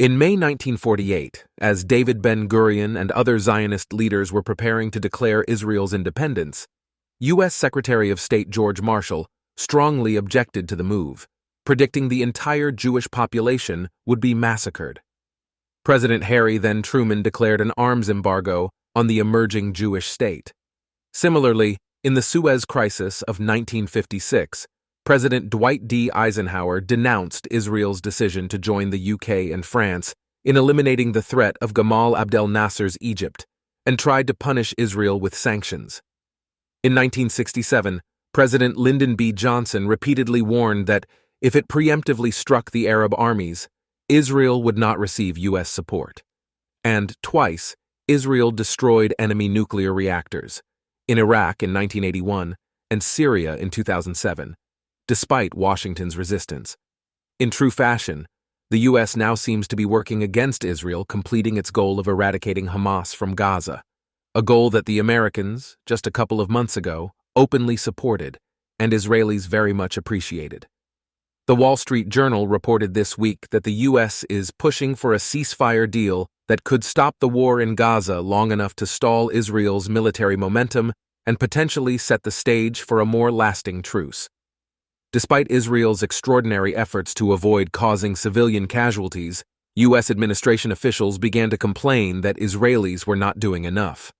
In May 1948, as David Ben-Gurion and other Zionist leaders were preparing to declare Israel's independence, U.S. Secretary of State George Marshall strongly objected to the move, predicting the entire Jewish population would be massacred. President Harry then Truman declared an arms embargo on the emerging Jewish state. Similarly, in the Suez Crisis of 1956, President Dwight D. Eisenhower denounced Israel's decision to join the UK and France in eliminating the threat of Gamal Abdel Nasser's Egypt, and tried to punish Israel with sanctions. In 1967, President Lyndon B. Johnson repeatedly warned that if it preemptively struck the Arab armies, Israel would not receive U.S. support. And twice, Israel destroyed enemy nuclear reactors, in Iraq in 1981 and Syria in 2007. Despite Washington's resistance. In true fashion, the U.S. now seems to be working against Israel completing its goal of eradicating Hamas from Gaza, a goal that the Americans, just a couple of months ago, openly supported, and Israelis very much appreciated. The Wall Street Journal reported this week that the U.S. is pushing for a ceasefire deal that could stop the war in Gaza long enough to stall Israel's military momentum and potentially set the stage for a more lasting truce. Despite Israel's extraordinary efforts to avoid causing civilian casualties, U.S. administration officials began to complain that Israelis were not doing enough.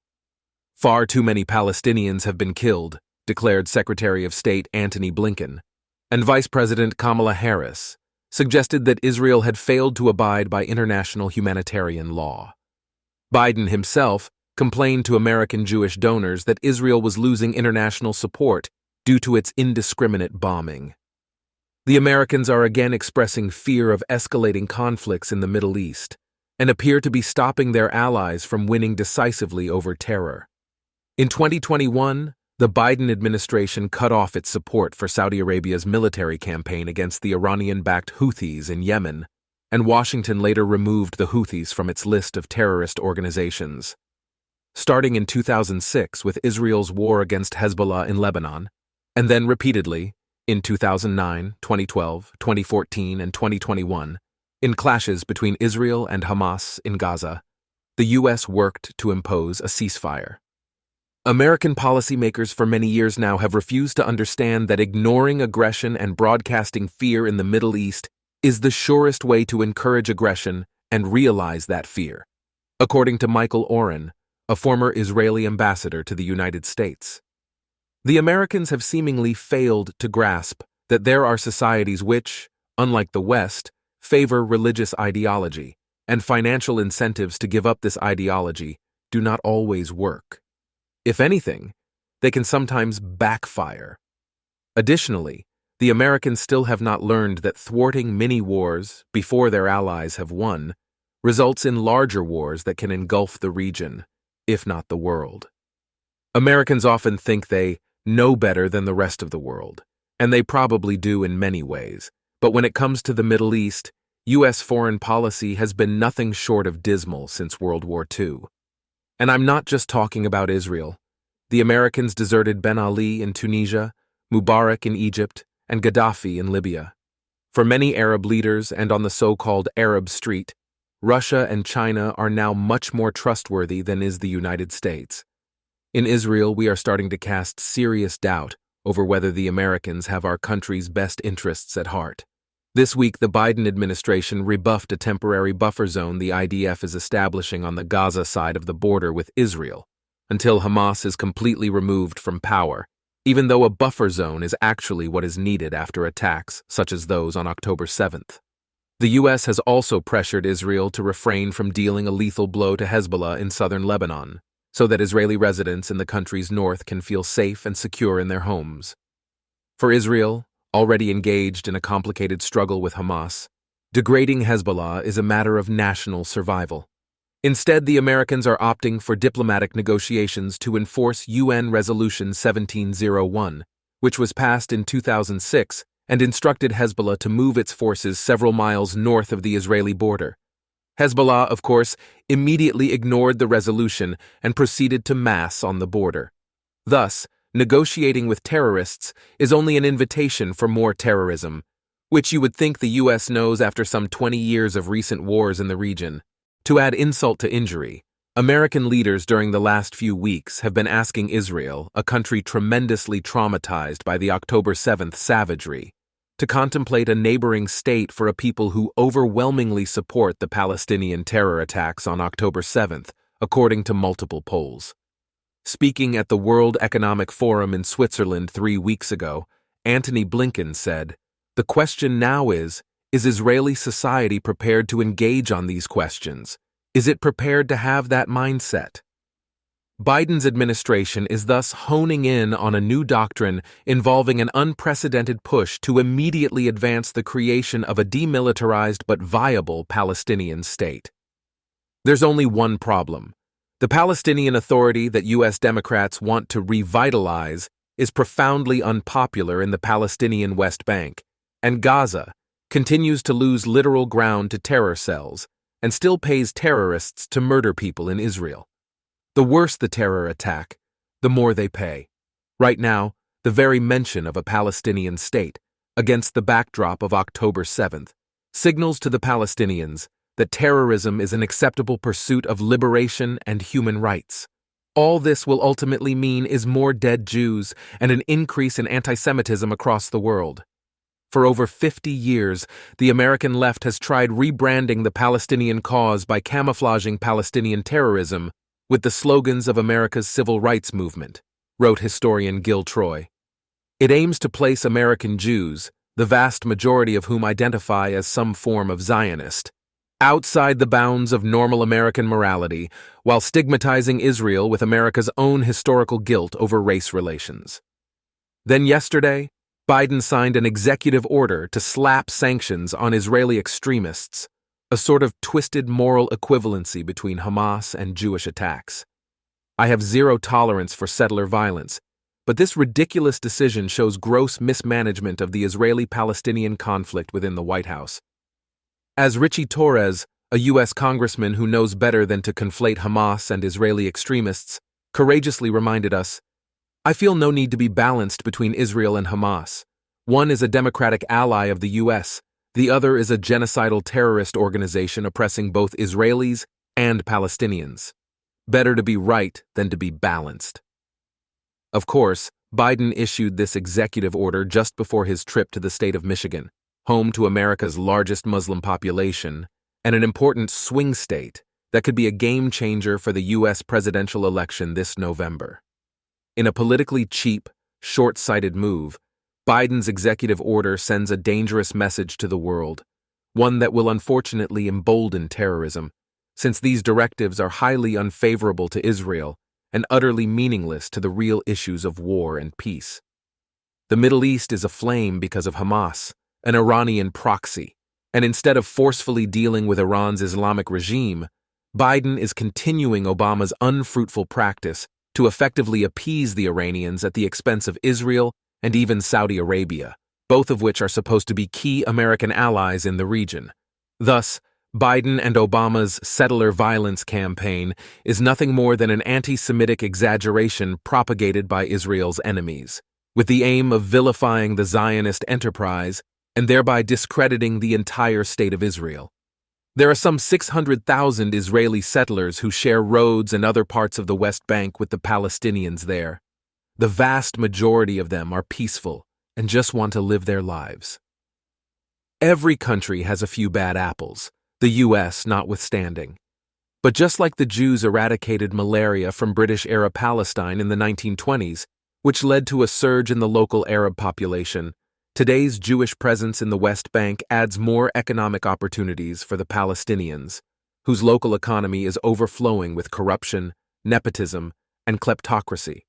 Far too many Palestinians have been killed, declared Secretary of State Antony Blinken, and Vice President Kamala Harris suggested that Israel had failed to abide by international humanitarian law. Biden himself complained to American Jewish donors that Israel was losing international support due to its indiscriminate bombing. The Americans are again expressing fear of escalating conflicts in the Middle East and appear to be stopping their allies from winning decisively over terror. In 2021, the Biden administration cut off its support for Saudi Arabia's military campaign against the Iranian-backed Houthis in Yemen, and Washington later removed the Houthis from its list of terrorist organizations. Starting in 2006 with Israel's war against Hezbollah in Lebanon, and then repeatedly, in 2009, 2012, 2014, and 2021, in clashes between Israel and Hamas in Gaza, the U.S. worked to impose a ceasefire. American policymakers for many years now have refused to understand that ignoring aggression and broadcasting fear in the Middle East is the surest way to encourage aggression and realize that fear, according to Michael Oren, a former Israeli ambassador to the United States. The Americans have seemingly failed to grasp that there are societies which, unlike the West, favor religious ideology, and financial incentives to give up this ideology do not always work. If anything, they can sometimes backfire. Additionally, the Americans still have not learned that thwarting mini-wars before their allies have won results in larger wars that can engulf the region, if not the world. Americans often think they know better than the rest of the world, and they probably do in many ways, but when it comes to the Middle East, U.S. foreign policy has been nothing short of dismal since World War II. And I'm not just talking about Israel. The Americans deserted Ben Ali in Tunisia, Mubarak in Egypt, and Gaddafi in Libya. For many Arab leaders and on the so-called Arab Street, Russia and China are now much more trustworthy than is the United States. In Israel, we are starting to cast serious doubt over whether the Americans have our country's best interests at heart. This week, the Biden administration rebuffed a temporary buffer zone the IDF is establishing on the Gaza side of the border with Israel, until Hamas is completely removed from power, even though a buffer zone is actually what is needed after attacks such as those on October 7th. The U.S. has also pressured Israel to refrain from dealing a lethal blow to Hezbollah in southern Lebanon, so that Israeli residents in the country's north can feel safe and secure in their homes. For Israel, already engaged in a complicated struggle with Hamas, degrading Hezbollah is a matter of national survival. Instead, the Americans are opting for diplomatic negotiations to enforce UN Resolution 1701, which was passed in 2006 and instructed Hezbollah to move its forces several miles north of the Israeli border. Hezbollah, of course, immediately ignored the resolution and proceeded to mass on the border. Thus, negotiating with terrorists is only an invitation for more terrorism, which you would think the U.S. knows after some 20 years of recent wars in the region. To add insult to injury, American leaders during the last few weeks have been asking Israel, a country tremendously traumatized by the October 7th savagery, to contemplate a neighboring state for a people who overwhelmingly support the Palestinian terror attacks on October 7th, according to multiple polls. Speaking at the World Economic Forum in Switzerland 3 weeks ago, Antony Blinken said, "The question now is Israeli society prepared to engage on these questions? Is it prepared to have that mindset?" Biden's administration is thus honing in on a new doctrine involving an unprecedented push to immediately advance the creation of a demilitarized but viable Palestinian state. There's only one problem. The Palestinian Authority that U.S. Democrats want to revitalize is profoundly unpopular in the Palestinian West Bank, and Gaza continues to lose literal ground to terror cells and still pays terrorists to murder people in Israel. The worse the terror attack, the more they pay. Right now, the very mention of a Palestinian state, against the backdrop of October 7th, signals to the Palestinians that terrorism is an acceptable pursuit of liberation and human rights. All this will ultimately mean is more dead Jews and an increase in anti-Semitism across the world. For over 50 years, the American left has tried rebranding the Palestinian cause by camouflaging Palestinian terrorism with the slogans of America's civil rights movement, wrote historian Gil Troy. It aims to place American Jews, the vast majority of whom identify as some form of Zionist, outside the bounds of normal American morality, while stigmatizing Israel with America's own historical guilt over race relations. Then yesterday, Biden signed an executive order to slap sanctions on Israeli extremists, a sort of twisted moral equivalency between Hamas and Jewish attacks. I have zero tolerance for settler violence, but this ridiculous decision shows gross mismanagement of the Israeli-Palestinian conflict within the White House. As Richie Torres, a U.S. congressman who knows better than to conflate Hamas and Israeli extremists, courageously reminded us, "I feel no need to be balanced between Israel and Hamas. One is a democratic ally of the U.S., the other is a genocidal terrorist organization oppressing both Israelis and Palestinians. Better to be right than to be balanced." Of course, Biden issued this executive order just before his trip to the state of Michigan, home to America's largest Muslim population, and an important swing state that could be a game changer for the U.S. presidential election this November. In a politically cheap, short-sighted move, Biden's executive order sends a dangerous message to the world, one that will unfortunately embolden terrorism, since these directives are highly unfavorable to Israel and utterly meaningless to the real issues of war and peace. The Middle East is aflame because of Hamas, an Iranian proxy, and instead of forcefully dealing with Iran's Islamic regime, Biden is continuing Obama's unfruitful practice to effectively appease the Iranians at the expense of Israel and even Saudi Arabia, both of which are supposed to be key American allies in the region. Thus, Biden and Obama's settler violence campaign is nothing more than an anti-Semitic exaggeration propagated by Israel's enemies, with the aim of vilifying the Zionist enterprise and thereby discrediting the entire state of Israel. There are some 600,000 Israeli settlers who share roads and other parts of the West Bank with the Palestinians there. The vast majority of them are peaceful and just want to live their lives. Every country has a few bad apples, the U.S. notwithstanding. But just like the Jews eradicated malaria from British-era Palestine in the 1920s, which led to a surge in the local Arab population, today's Jewish presence in the West Bank adds more economic opportunities for the Palestinians, whose local economy is overflowing with corruption, nepotism, and kleptocracy.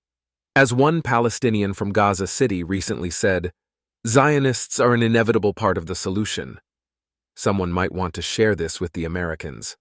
As one Palestinian from Gaza City recently said, "Zionists are an inevitable part of the solution." Someone might want to share this with the Americans.